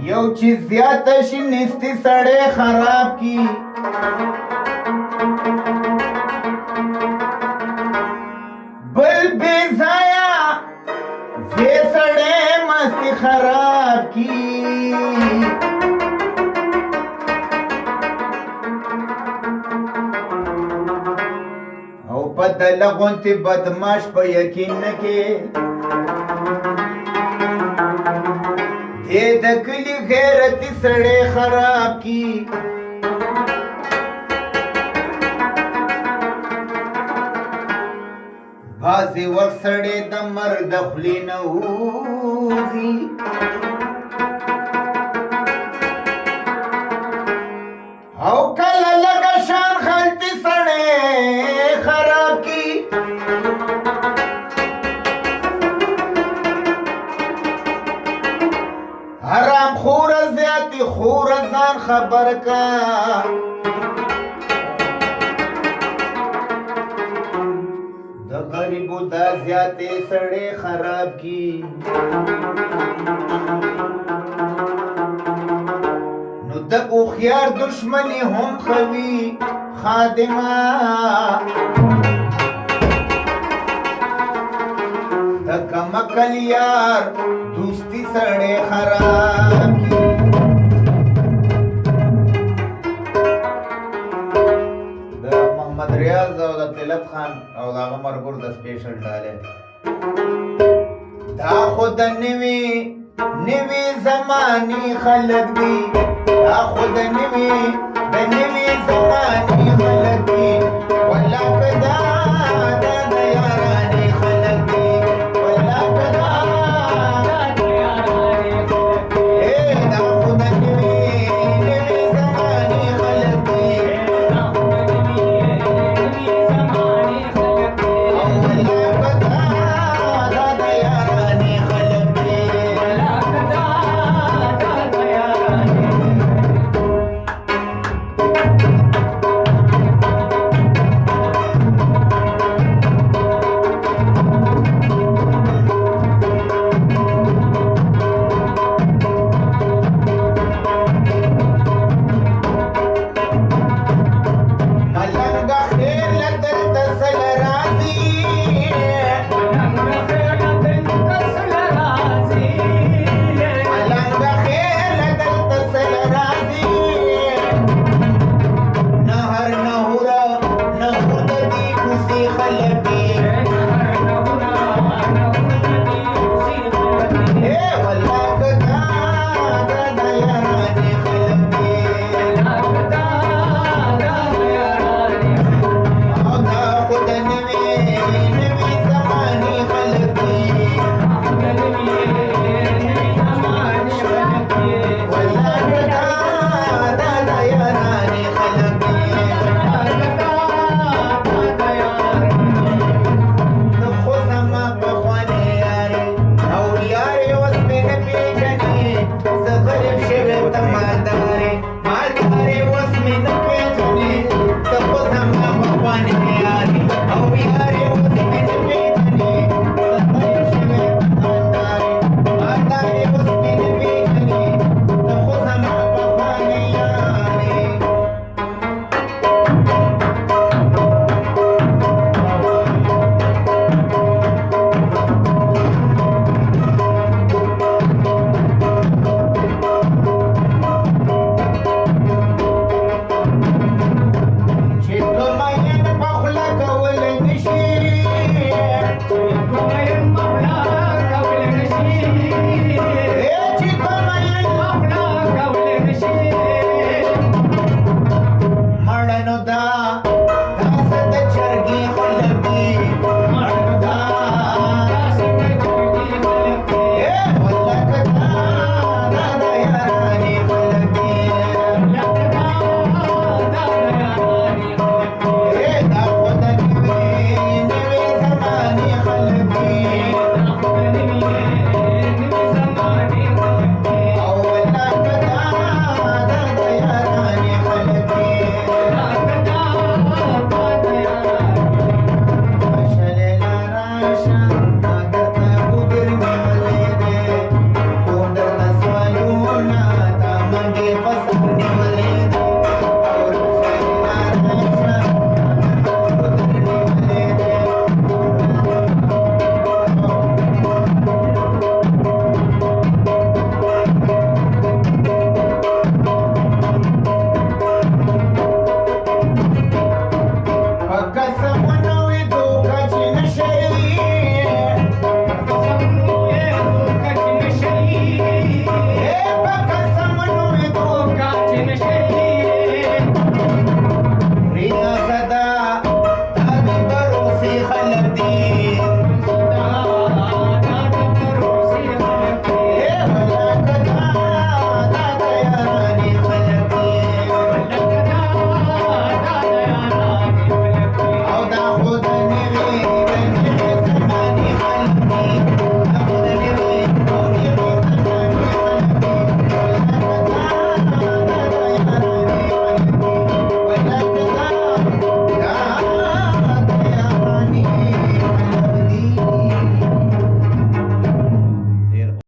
یو چې زیاته شي نستي سړی خراب کی بل بے ضایع زی سړی مستی خراب کی او په دله غونتې بدماش په یقین نه کې د کلی غیرتی سړی خراب کی بازی وقت سړی د مرد خلی نه وځي او کله لږه شان غلطي سړی خراب کی حرام خور زیاتی خور ځان خبر کا د غریبو دا زیاتی سړی خراب کی نو د اوخیار دشمنی هم خوي خادمه د کمکل یار دوستی سړی خراب کی د محمد ریاض او د طلت خان او د هغه مرګور د سپیشل ډالې دا خود نوی زمانی خلق دی دا خود نوی زمانی